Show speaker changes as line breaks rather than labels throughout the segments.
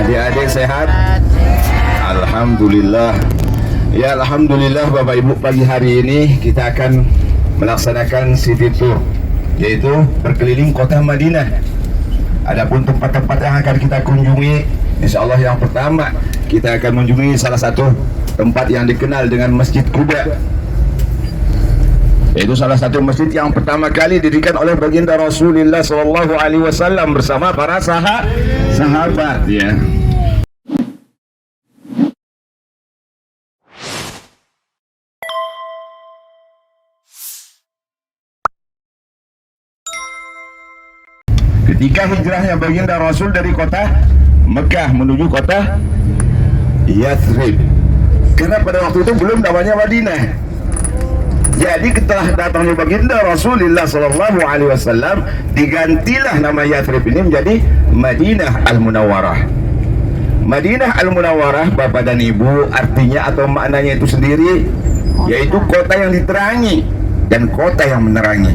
Adik-adik sehat? Alhamdulillah. Ya Alhamdulillah Bapak Ibu, pagi hari ini kita akan melaksanakan city tour, yaitu berkeliling kota Madinah. Adapun tempat-tempat yang akan kita kunjungi, insya Allah yang pertama kita akan mengunjungi salah satu tempat yang dikenal dengan Masjid Quba, yaitu salah satu masjid yang pertama kali didirikan oleh baginda Rasulullah SAW bersama para sahabat ya. Ketika hijrahnya baginda Rasul dari kota Mekah menuju kota Yathrib, karena pada waktu itu belum namanya Madinah. Jadi setelah datangnya baginda Rasulullah SAW, digantilah nama Yathrib ini menjadi Madinah Al-Munawwarah. Madinah Al-Munawwarah, Bapak dan Ibu, artinya atau maknanya itu sendiri, yaitu kota yang diterangi dan kota yang menerangi.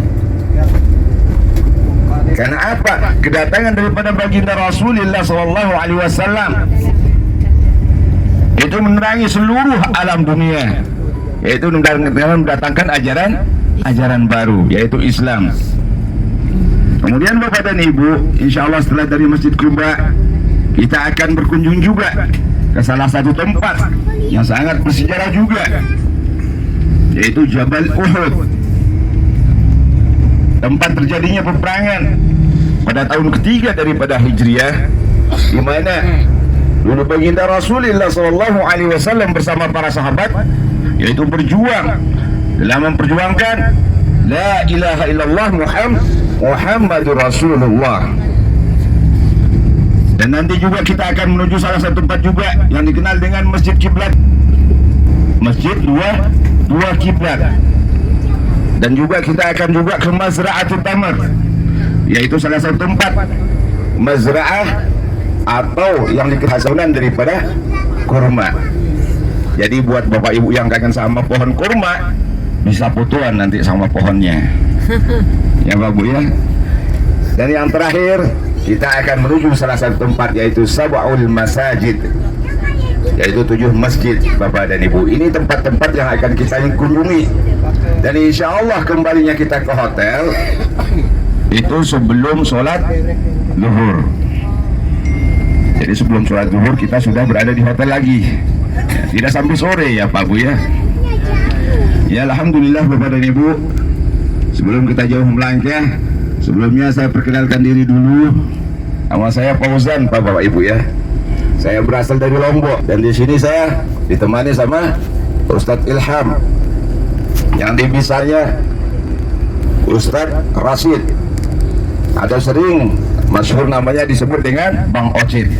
Karena apa? Kedatangan daripada baginda Rasulullah SAW itu menerangi seluruh alam dunia, yaitu mendatangkan ajaran baru, yaitu Islam. Kemudian Bapak dan Ibu, insya Allah setelah dari Masjid Quba, kita akan berkunjung juga ke salah satu tempat yang sangat bersejarah juga, yaitu Jabal Uhud, tempat terjadinya peperangan pada tahun ketiga daripada Hijriah, di mana dulu baginda Rasulullah SAW bersama para sahabat, yaitu berjuang dalam memperjuangkan La ilaha illallah Muhammadur Rasulullah. Dan nanti juga kita akan menuju salah satu tempat juga yang dikenal dengan Masjid Kiblat, Masjid dua Kiblat. Dan juga kita akan juga ke Mazra'atul Tamar, yaitu salah satu tempat mazra'ah atau yang dikhasilkan daripada kurma. Jadi buat Bapak Ibu yang kangen sama pohon kurma, bisa fotoan nanti sama pohonnya. Ya Bapak Bu ya. Dan yang terakhir kita akan menuju salah satu tempat, yaitu Sab'ul Masajid, yaitu 7 masjid Bapak dan Ibu. Ini tempat-tempat yang akan kita kunjungi. Dan insya Allah kembalinya kita ke hotel itu sebelum sholat zuhur. Jadi sebelum sholat zuhur kita sudah berada di hotel lagi, ya, tidak sampai sore ya Pak Bu ya. Ya Alhamdulillah Bapak dan Ibu, sebelum kita jauh melangkah, sebelumnya saya perkenalkan diri dulu. Nama saya Fauzan Bapak Ibu ya. Saya berasal dari Lombok dan di sini saya ditemani sama Ustadz Ilham, yang dipisahnya Ustadz Rashid, ada sering masyhur namanya disebut dengan Bang Ocit,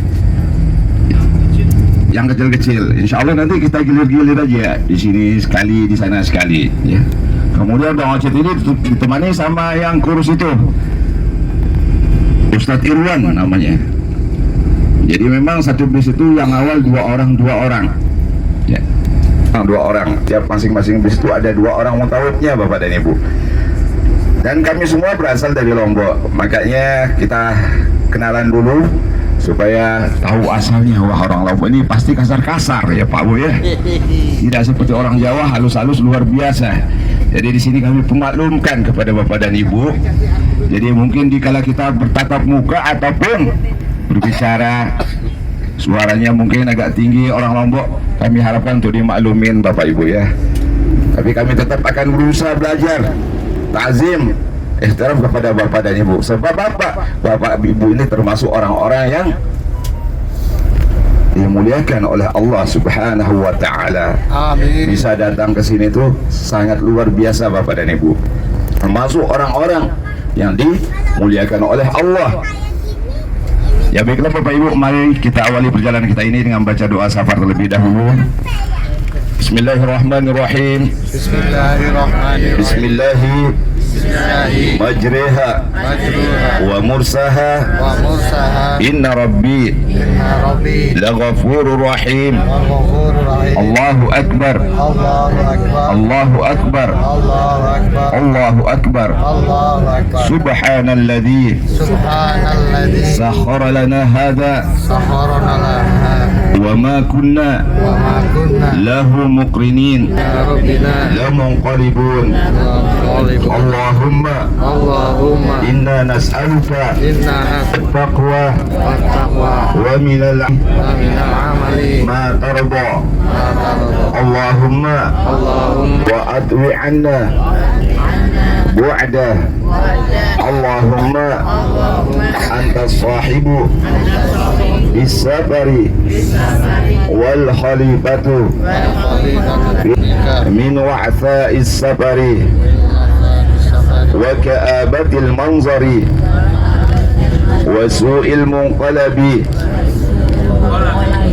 yang kecil-kecil. Insya Allah nanti kita gilir-gilir aja, di sini sekali, di sana sekali ya. Kemudian Bang Ocit ini ditemani sama yang kurus itu, Ustadz Irwan namanya. Jadi memang satu bis itu yang awal dua orang ya. 2 orang, tiap masing-masing bis itu ada 2 orang mutawifnya Bapak dan Ibu. Dan kami semua berasal dari Lombok, makanya kita kenalan dulu supaya tahu asalnya. Wah, orang Lombok ini pasti kasar-kasar ya Pak Bu ya. Tidak seperti orang Jawa halus-halus luar biasa. Jadi di sini kami pemaklumkan kepada Bapak dan Ibu. Jadi mungkin dikala kita bertatap muka ataupun berbicara, suaranya mungkin agak tinggi orang Lombok, kami harapkan untuk dimaklumin Bapak Ibu ya. Tapi kami tetap akan berusaha belajar ta'zim, ihtiram kepada Bapak dan Ibu. Sebab Bapak Ibu ini termasuk orang-orang yang dimuliakan oleh Allah Subhanahu wa taala. Amin. Bisa datang ke sini tuh sangat luar biasa Bapak dan Ibu. Termasuk orang-orang yang dimuliakan oleh Allah. Ya baiklah Bapak Ibu, mari kita awali perjalanan kita ini dengan baca doa safar terlebih dahulu. Bismillahirrahmanirrahim.
Bismillahirrahmanirrahim.
Bismillahi majriha wa mursaha. Inna rabbi laghafurur rahim. Allahu akbar. Allahu akbar. Allahu akbar. Subhanalladzi sakhkhara lana hadha wa ma kunna lahu muqrinin lamunqalibun. Allahumma inna nas'aluka at-taqwa wa minal amali ma tarda. Allahumma wa adwi 'anna bu'da. Allahumma anta sahibu bis-safari wal khalifatu min wa'tha'is safari wa ka'abatil manzari wa su'il munqalabi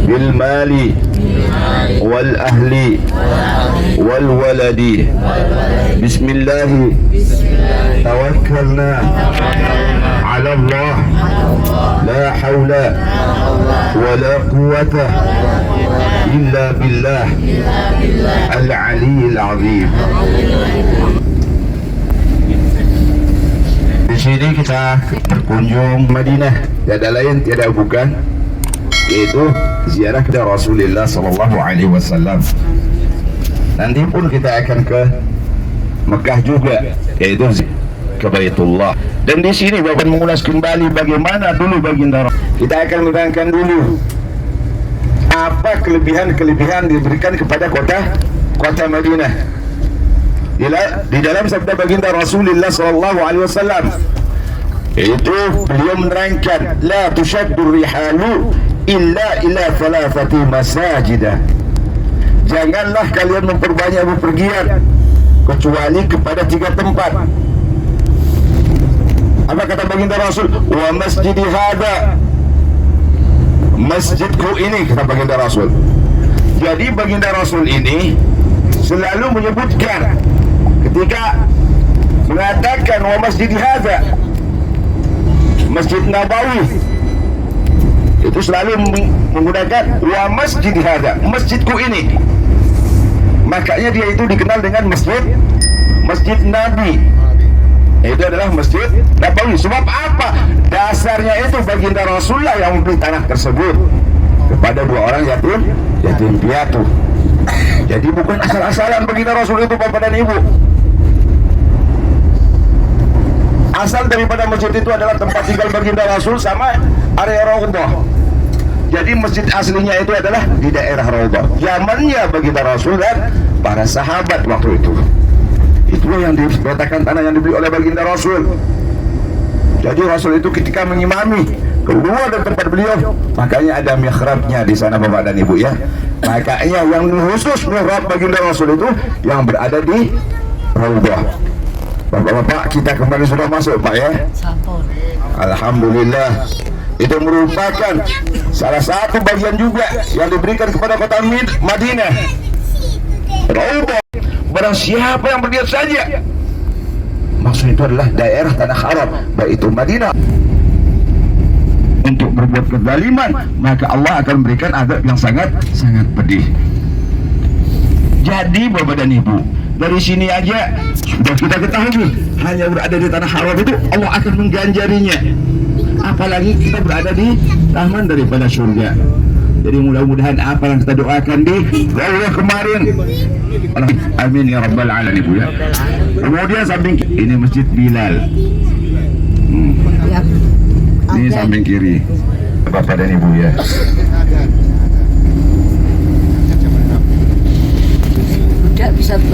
bil mali wal ahli wal waladi. Bismillah tawakkalna ala Allah la hawla wa la quwwata illa billah al-aliyyil azim. Di sini kita berkunjung Madinah, tiada lain tiada bukan yaitu ziarah kepada Rasulullah sallallahu alaihi wasallam. Nanti pun kita akan ke Mekah juga, yaitu ke Baitullah. Dan di sini Bapak mengulas kembali bagaimana dulu baginda. Kita akan menerangkan dulu apa kelebihan-kelebihan diberikan kepada kota Madinah. Di dalam sabda baginda Rasulullah sallallahu alaihi wasallam, itu beliau menerangkan la tushaddu rihalu illa ila thalathati masajidah. Janganlah kalian memperbanyak bepergian kecuali kepada 3 tempat. Apa kata baginda Rasul? Wa masjidi hadha, masjidku ini, kata baginda Rasul. Jadi baginda Rasul ini selalu menyebutkan ketika mengatakan wa masjidi hadha, Masjid Nabawi, itu selalu menggunakan wa masjid hadza, masjidku ini. Makanya dia itu dikenal dengan Masjid Nabi. Itu adalah Masjid Nabawi. Sebab apa? Dasarnya itu baginda Rasulullah yang memberi tanah tersebut kepada 2 orang yatim piatu. Jadi bukan asal-asalan baginda Rasul itu, Bapak dan Ibu. Asal daripada masjid itu adalah tempat tinggal baginda Rasul sama area Raudhah. Jadi masjid aslinya itu adalah di daerah Raudhah. Zamannya baginda Rasul dan para sahabat waktu itu. Itulah yang dikatakan tanah yang dibeli oleh baginda Rasul. Jadi Rasul itu ketika mengimami keluar dari tempat beliau, makanya ada mihrabnya di sana Bapak dan Ibu ya. Makanya yang khusus mihrab baginda Rasul itu yang berada di Raudhah. Bapak-bapak, kita kembali sudah masuk Pak ya. Alhamdulillah. Itu merupakan salah satu bagian juga yang diberikan kepada kota Madinah. Raudhah. Barang siapa yang berniat saja, maksud itu adalah daerah tanah haram, baik itu Madinah, untuk berbuat kezaliman, maka Allah akan memberikan azab yang sangat pedih. Jadi Bapak dan Ibu, dari sini aja sudah kita ketahui, hanya berada di tanah haram itu Allah akan mengganjarinya. Apalagi kita berada di taman daripada surga. Jadi mudah-mudahan apa yang kita doakan di Allah kemarin, amin ya rabbal alamin Ibu ya. Kemudian samping ini Masjid Bilal. Ini samping kiri Bapak dan Ibu ya.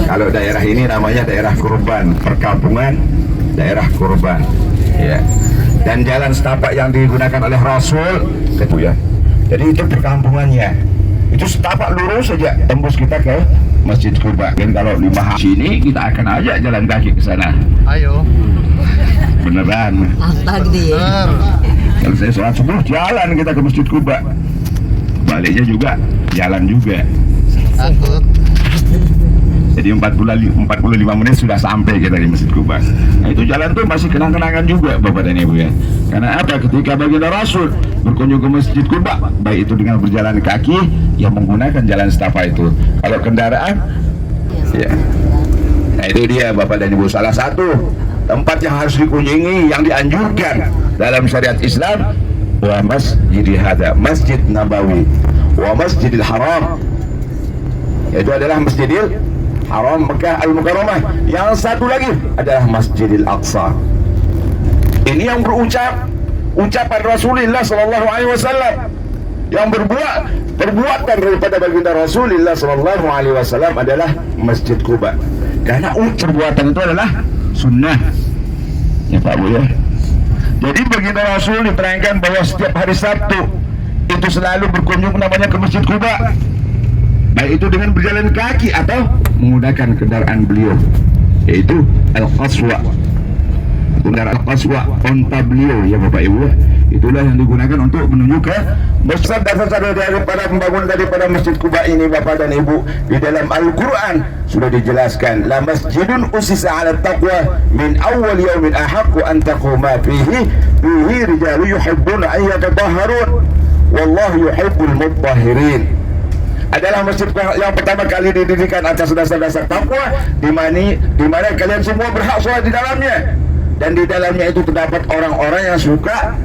Kalau daerah ini namanya daerah kurban, perkampungan daerah kurban ya. Dan jalan setapak yang digunakan oleh Rasul itu ya. Jadi itu perkampungannya. Itu setapak lurus saja tembus kita ke Masjid Kurban. Dan kalau di Maha sini kita akan ajak jalan kaki ke sana. Ayo. Beneran. Bener. Kalau saya sholat subuh jalan kita ke Masjid Kurban. Baliknya juga jalan juga. Takut. Jadi 45 menit sudah sampai kita di Masjid Quba. Nah, itu jalan tuh masih kenang-kenangan juga Bapak dan Ibu ya. Karena apa? Ketika baginda Rasul berkunjung ke Masjid Quba, baik itu dengan berjalan kaki yang menggunakan jalan setapak itu. Kalau kendaraan ya. Nah, itu dia Bapak dan Ibu, salah satu tempat yang harus dikunjungi, yang dianjurkan dalam syariat Islam, wa masjid hada, Masjid Nabawi, wa Masjidil Haram. Itu adalah Masjidil Haram Mekah Al-Mukarramah. Yang satu lagi adalah Masjidil Aqsa. Ini yang ucapan Rasulullah sallallahu alaihi wasallam, yang perbuatan daripada baginda Rasulullah sallallahu alaihi wasallam adalah Masjid Quba. Karena perbuatan itu adalah sunnah. Ya Pak Bu ya. Jadi baginda Rasul diterangkan bahwa setiap hari Sabtu itu selalu berkunjung namanya ke Masjid Quba, baik itu dengan berjalan kaki atau menggunakan kendaraan beliau, yaitu Al-Qaswa. Kendaraan Al-Qaswa, onta beliau ya Bapak Ibu, itulah yang digunakan untuk menuju ke masjid. Dasar daripada pembangunan daripada Masjid Quba ini Bapak dan Ibu, di dalam Al-Quran sudah dijelaskan, la masjidun usisa ala taqwa min awal yaumin ahaqqu an taquma fihi rijalu yuhibbuna an yatatahharun wallahu yuhibbul mutahhirin. Adalah masjid yang pertama kali didirikan atas dasar-dasar takwa, di mana kalian semua berhak sholat di dalamnya, dan di dalamnya itu terdapat orang-orang yang suka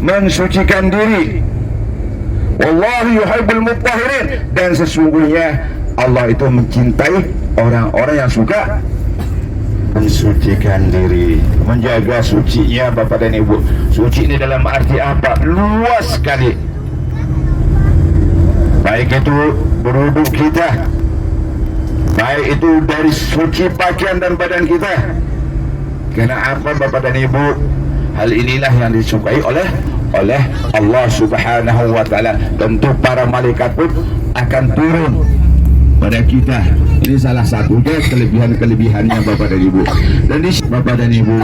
mensucikan diri. Wallahu yuhibbul mutahhirin, dan sesungguhnya Allah itu mencintai orang-orang yang suka mensucikan diri, menjaga sucinya Bapak dan Ibu. Suci ini dalam arti apa? Luas sekali. Baik itu berwudu kita, baik itu dari suci pakaian dan badan kita. Karena apa Bapak dan Ibu? Hal inilah yang disukai oleh Allah Subhanahu wa ta'ala. Tentu para malaikat pun akan turun pada kita. Ini salah satunya kelebihan-kelebihannya Bapak dan Ibu. Dan di Bapak dan Ibu,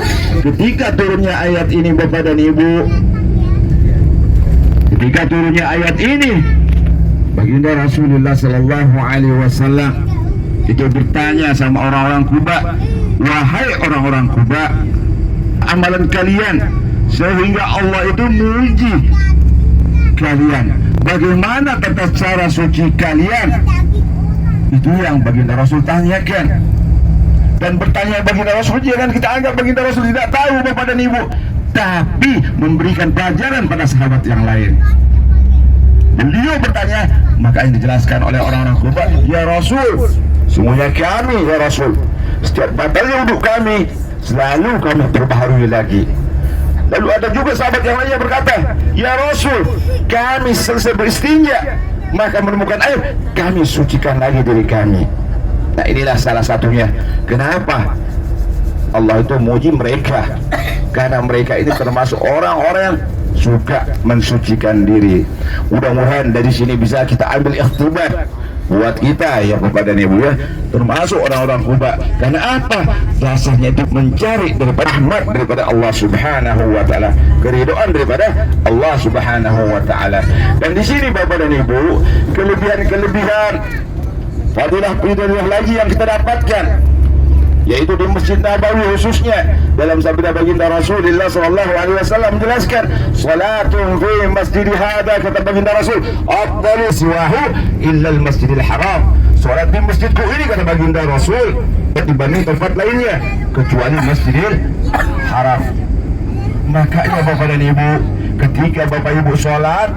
ketika turunnya ayat ini Bapak dan Ibu, ketika turunnya ayat ini, baginda Rasulullah sallallahu alaihi wasallam itu bertanya sama orang-orang Quba, wahai orang-orang Quba, amalan kalian sehingga Allah itu memuji kalian, bagaimana tata cara suci kalian? Itu yang baginda Rasul tanyakan. Dan bertanya baginda Rasul, jangan kita anggap baginda Rasul tidak tahu Bapak dan Ibu, tapi memberikan pelajaran pada sahabat yang lain. Beliau bertanya, maka yang dijelaskan oleh orang-orang Quba, ya Rasul, semuanya kami ya Rasul, setiap batalnya wudhu kami selalu kami perbaharui lagi. Lalu ada juga sahabat yang lainnya berkata, ya Rasul, kami selesai beristinja maka menemukan air, kami sucikan lagi diri kami. Nah, inilah salah satunya kenapa Allah itu memuji mereka, karena mereka ini termasuk orang-orang yang suka mensucikan diri. Mudah-mudahan dari sini bisa kita ambil ikhtibar buat kita ya Bapak dan Ibu ya, termasuk orang-orang Quba. Karena apa? Dasarnya itu mencari daripada rahmat daripada Allah Subhanahu wa ta'ala, keridhaan daripada Allah Subhanahu wa ta'ala. Dan di sini Bapak dan Ibu, kelebihan-kelebihan fadilah lagi yang kita dapatkan, yaitu di Masjid Nabawi khususnya. Dalam sabda baginda Rasulullah sallallahu alaihi wasallam menjelaskan, salatun fi masjid hada, kata baginda Rasul, afdalu siwahu illa al-Masjidil Haram. Salat di masjidku ini, kata baginda Rasul, dibanding tempat lainnya kecuali Masjidil Haram. Makanya Bapak dan Ibu, ketika Bapak Ibu salat,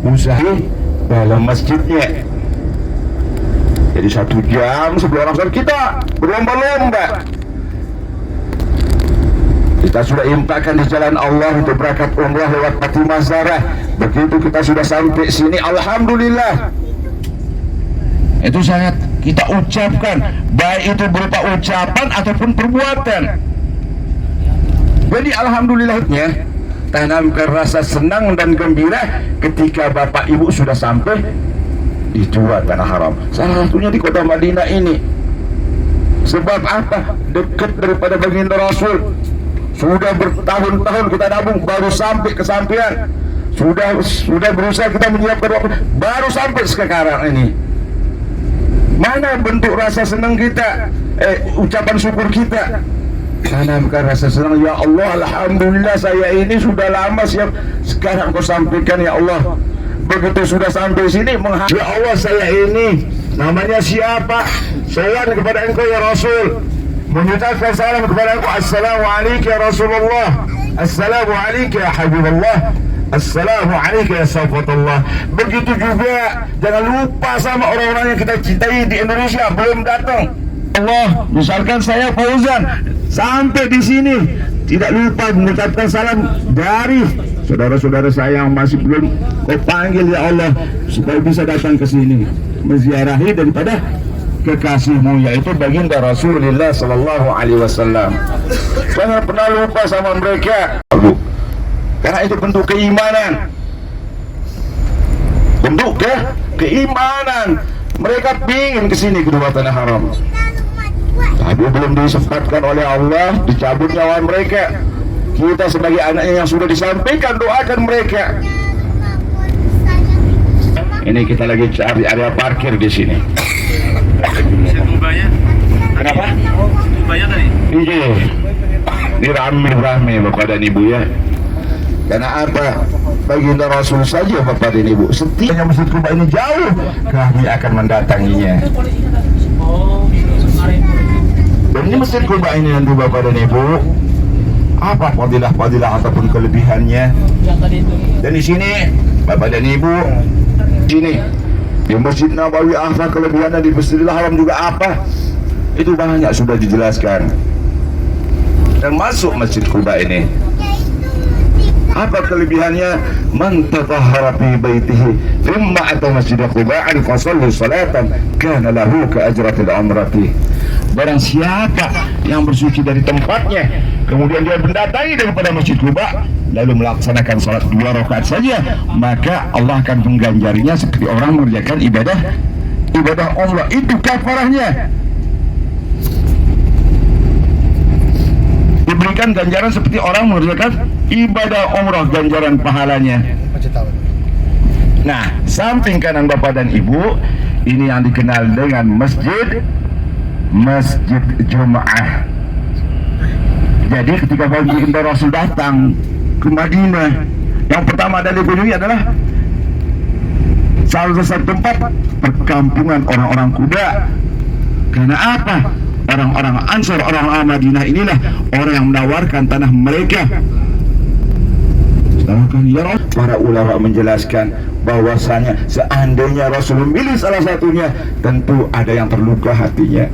usahakan dalam masjidnya. Jadi 1 jam sebelum orang sholat kita berlomba-lomba, kita sudah infakkan di jalan Allah untuk berangkat umrah lewat Fatimah Zarah. Begitu kita sudah sampai sini, alhamdulillah, itu sangat kita ucapkan, baik itu berupa ucapan ataupun perbuatan. Jadi alhamdulillahnya tanamkan rasa senang dan gembira ketika Bapak Ibu sudah sampai di dua tanah haram, salah satunya di kota Madinah ini. Sebab apa? Dekat daripada baginda Rasul. Sudah bertahun-tahun kita nabung baru sampai kesampaian. Sudah berusaha kita menyiapkan waktu baru sampai sekarang ini. Mana bentuk rasa senang kita, ucapan syukur kita? Karena bukan rasa senang, ya Allah, alhamdulillah saya ini sudah lama siap, sekarang kau sampaikan ya Allah. Begitu sudah sampai sini, ya Allah, saya ini namanya siapa? Salam kepada engkau ya Rasul, mengucapkan salam kepada engkau, assalamualaikum ya Rasulullah, assalamualaikum ya Habibullah, assalamualaikum ya Safatullah. Begitu juga jangan lupa sama orang-orang yang kita cintai di Indonesia belum datang. Allah, misalkan saya Fauzan sampai di sini, tidak lupa mengucapkan salam dari saudara-saudara saya yang masih belum kau panggil ya Allah, supaya bisa datang ke sini menziarahi daripada kekasihmu, yaitu baginda Rasulullah Sallallahu Alaihi Wasallam. Jangan pernah lupa sama mereka, karena itu bentuk keimanan, bentuk keimanan. Mereka pingin ke sini, ke dua tanah haram, tapi belum disempatkan oleh Allah, dicabut nyawa mereka. Kita sebagai anaknya yang sudah disampaikan, doakan mereka. Ini kita lagi cari area parkir di sini. Kenapa? Banyak tadi. Iya. Ini rame Bapak dan Ibu ya. Karena apa? Baginda Rasul saja Bapak dan Ibu. Setiap Masjid Quba ini jauh, kami akan mendatanginya. Dan ini Masjid Quba ini nanti Bapak dan Ibu, apa fadilah-fadilah ataupun kelebihannya? Dan di sini Bapak dan Ibu, sini di Masjid Nabawi apa kelebihannya, di Masjidil Haram juga apa? Itu banyak sudah dijelaskan. Dan masuk Masjid Quba ini, apa kelebihannya? Man tatahhara fi baitihi thumma ata Masjid Quba fa salla salatan kana lahu ka ajratil umrati. Barang siapa yang bersuci dari tempatnya, kemudian dia mendatangi daripada Masjid Quba, lalu melaksanakan salat 2 rakaat saja, maka Allah akan mengganjarinya seperti orang mengerjakan ibadah umrah. Itu kafarahnya. Diberikan ganjaran seperti orang mengerjakan ibadah umrah, ganjaran pahalanya. Nah, samping kanan Bapak dan Ibu, ini yang dikenal dengan Masjid Jum'ah. Jadi ketika baginda Rasul datang ke Madinah, yang pertama ada dikunjungi adalah salah satu tempat perkampungan orang-orang Kuba. Karena apa? Orang-orang Ansar, orang-orang Madinah inilah orang yang menawarkan tanah mereka. Para ulama menjelaskan bahwasanya seandainya Rasul memilih salah satunya, tentu ada yang terluka hatinya.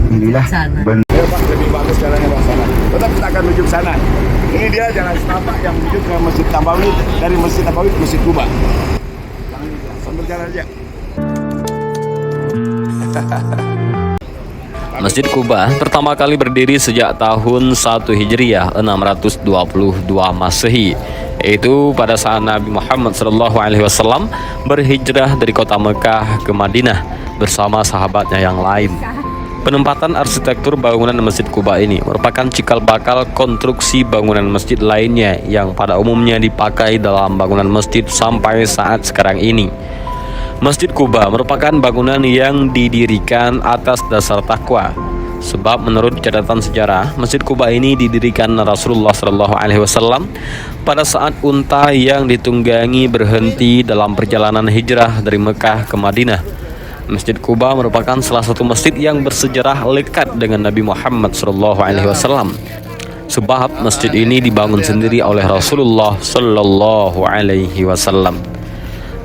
Inilah lebih bagus jalannya Bang sana. Tetap kita akan menuju sana. Ini dia jalan setapak yang menuju ke Masjid Nabawi, dari Masjid Nabawi ke Masjid Quba. Sambil jalan aja.
Masjid Quba pertama kali berdiri sejak tahun 1 Hijriah 622 Masehi, yaitu pada saat Nabi Muhammad SAW berhijrah dari kota Mekah ke Madinah bersama sahabatnya yang lain. Penempatan arsitektur bangunan Masjid Quba ini merupakan cikal bakal konstruksi bangunan masjid lainnya yang pada umumnya dipakai dalam bangunan masjid sampai saat sekarang ini. Masjid Quba merupakan bangunan yang didirikan atas dasar takwa, sebab menurut catatan sejarah, Masjid Quba ini didirikan Rasulullah SAW pada saat unta yang ditunggangi berhenti dalam perjalanan hijrah dari Mekah ke Madinah. Masjid Quba merupakan salah satu masjid yang bersejarah lekat dengan Nabi Muhammad SAW, sebab masjid ini dibangun sendiri oleh Rasulullah SAW.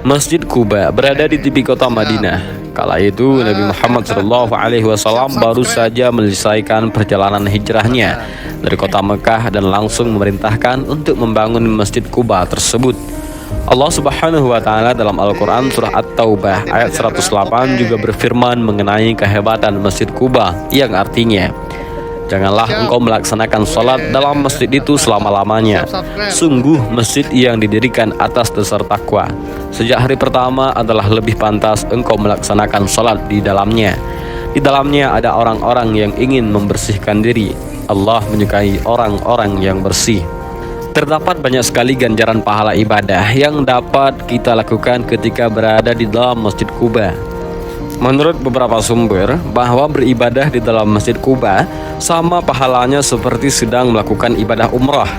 Masjid Quba berada di tepi kota Madinah. Kala itu Nabi Muhammad SAW baru saja menyelesaikan perjalanan hijrahnya dari kota Mekah dan langsung memerintahkan untuk membangun Masjid Quba tersebut. Allah Subhanahu wa Ta'ala dalam Al-Quran surah At-Taubah ayat 108 juga berfirman mengenai kehebatan Masjid Quba, yang artinya, janganlah engkau melaksanakan sholat dalam masjid itu selama-lamanya. Sungguh masjid yang didirikan atas dasar takwa, sejak hari pertama adalah lebih pantas engkau melaksanakan sholat di dalamnya. Di dalamnya ada orang-orang yang ingin membersihkan diri. Allah menyukai orang-orang yang bersih. Terdapat banyak sekali ganjaran pahala ibadah yang dapat kita lakukan ketika berada di dalam Masjid Quba. Menurut beberapa sumber, bahwa beribadah di dalam Masjid Quba sama pahalanya seperti sedang melakukan ibadah umrah.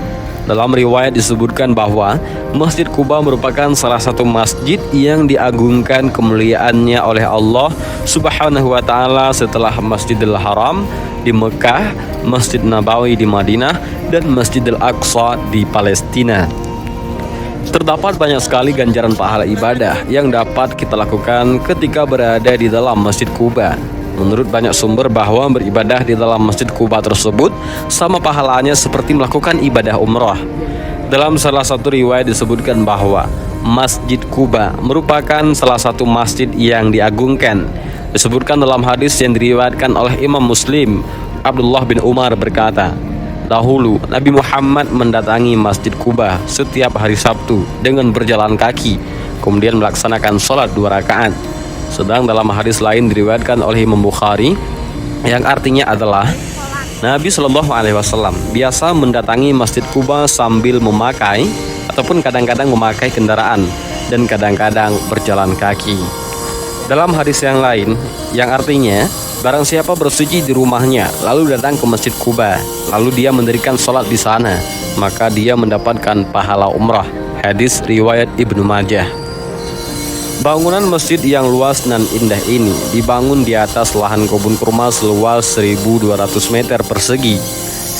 Dalam riwayat disebutkan bahwa Masjid Quba merupakan salah satu masjid yang diagungkan kemuliaannya oleh Allah Subhanahu wa taala setelah Masjidil Haram di Mekah, Masjid Nabawi di Madinah, dan Masjidil Aqsa di Palestina. Terdapat banyak sekali ganjaran pahala ibadah yang dapat kita lakukan ketika berada di dalam Masjid Quba. Menurut banyak sumber bahwa beribadah di dalam Masjid Quba tersebut sama pahalanya seperti melakukan ibadah umrah. Dalam salah satu riwayat disebutkan bahwa Masjid Quba merupakan salah satu masjid yang diagungkan. Disebutkan dalam hadis yang diriwayatkan oleh Imam Muslim, Abdullah bin Umar berkata, dahulu Nabi Muhammad mendatangi Masjid Quba setiap hari Sabtu dengan berjalan kaki, kemudian melaksanakan sholat 2 rakaat. Sedang dalam hadis lain diriwayatkan oleh Imam Bukhari yang artinya adalah Nabi Shallallahu Alaihi Wasallam biasa mendatangi Masjid Quba sambil memakai ataupun kadang-kadang memakai kendaraan dan kadang-kadang berjalan kaki. Dalam hadis yang lain yang artinya barang siapa bersuci di rumahnya lalu datang ke Masjid Quba lalu dia mendirikan sholat di sana, maka dia mendapatkan pahala umrah. Hadis riwayat Ibnu Majah. Bangunan masjid yang luas dan indah ini dibangun di atas lahan kebun kurma seluas 1.200 meter persegi.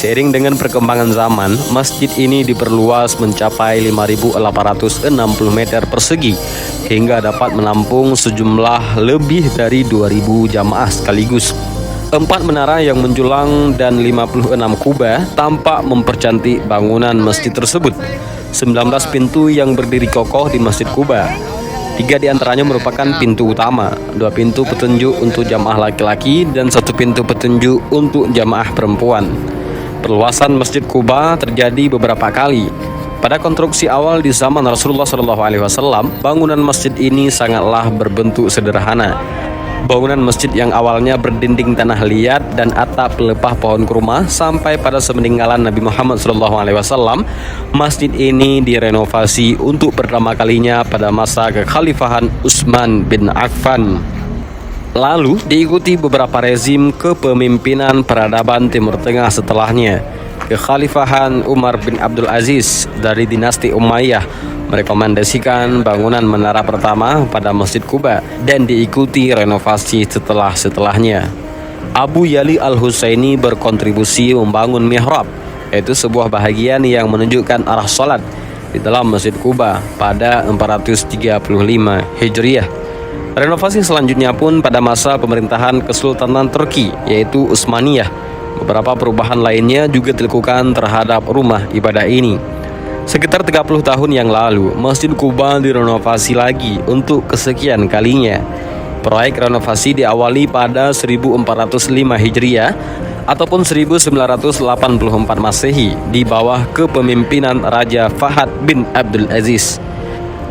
Seiring dengan perkembangan zaman, masjid ini diperluas mencapai 5.860 meter persegi hingga dapat menampung sejumlah lebih dari 2.000 jamaah sekaligus. 4 menara yang menjulang dan 56 kubah tampak mempercantik bangunan masjid tersebut. 19 pintu yang berdiri kokoh di Masjid Quba. 3 diantaranya merupakan pintu utama, 2 pintu petunjuk untuk jamaah laki-laki dan 1 pintu petunjuk untuk jamaah perempuan. Perluasan Masjid Quba terjadi beberapa kali. Pada konstruksi awal di zaman Rasulullah SAW, bangunan masjid ini sangatlah berbentuk sederhana. Bangunan masjid yang awalnya berdinding tanah liat dan atap pelepah pohon kurma, sampai pada semeninggalan Nabi Muhammad SAW, masjid ini direnovasi untuk pertama kalinya pada masa kekhalifahan Utsman bin Affan. Lalu diikuti beberapa rezim kepemimpinan peradaban Timur Tengah setelahnya. Kekhalifahan Umar bin Abdul Aziz dari dinasti Umayyah merekomendasikan bangunan menara pertama pada Masjid Quba dan diikuti renovasi setelahnya. Abu Yali Al-Husaini berkontribusi membangun mihrab, yaitu sebuah bahagian yang menunjukkan arah sholat di dalam Masjid Quba pada 435 Hijriah. Renovasi selanjutnya pun pada masa pemerintahan Kesultanan Turki, yaitu Utsmaniyah. Beberapa perubahan lainnya juga dilakukan terhadap rumah ibadah ini. Sekitar 30 tahun yang lalu, Masjid Quba direnovasi lagi untuk kesekian kalinya. Proyek renovasi diawali pada 1405 Hijriah ataupun 1984 Masehi di bawah kepemimpinan Raja Fahad bin Abdul Aziz.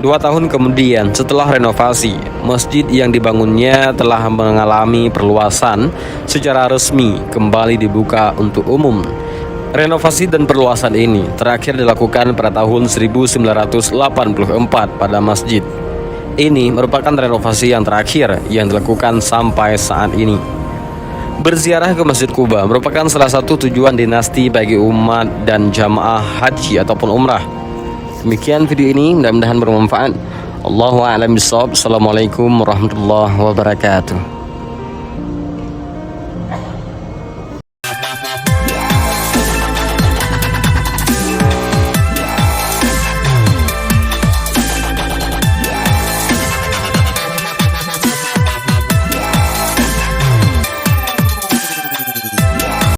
2 tahun kemudian setelah renovasi, masjid yang dibangunnya telah mengalami perluasan secara resmi kembali dibuka untuk umum. Renovasi dan perluasan ini terakhir dilakukan pada tahun 1984 pada masjid. Ini merupakan renovasi yang terakhir yang dilakukan sampai saat ini. Berziarah ke Masjid Quba merupakan salah satu tujuan dinasti bagi umat dan jamaah haji ataupun umrah. Demikian video ini, mudah-mudahan bermanfaat. Allahu a'lam bishawab. Assalamualaikum warahmatullahi wabarakatuh.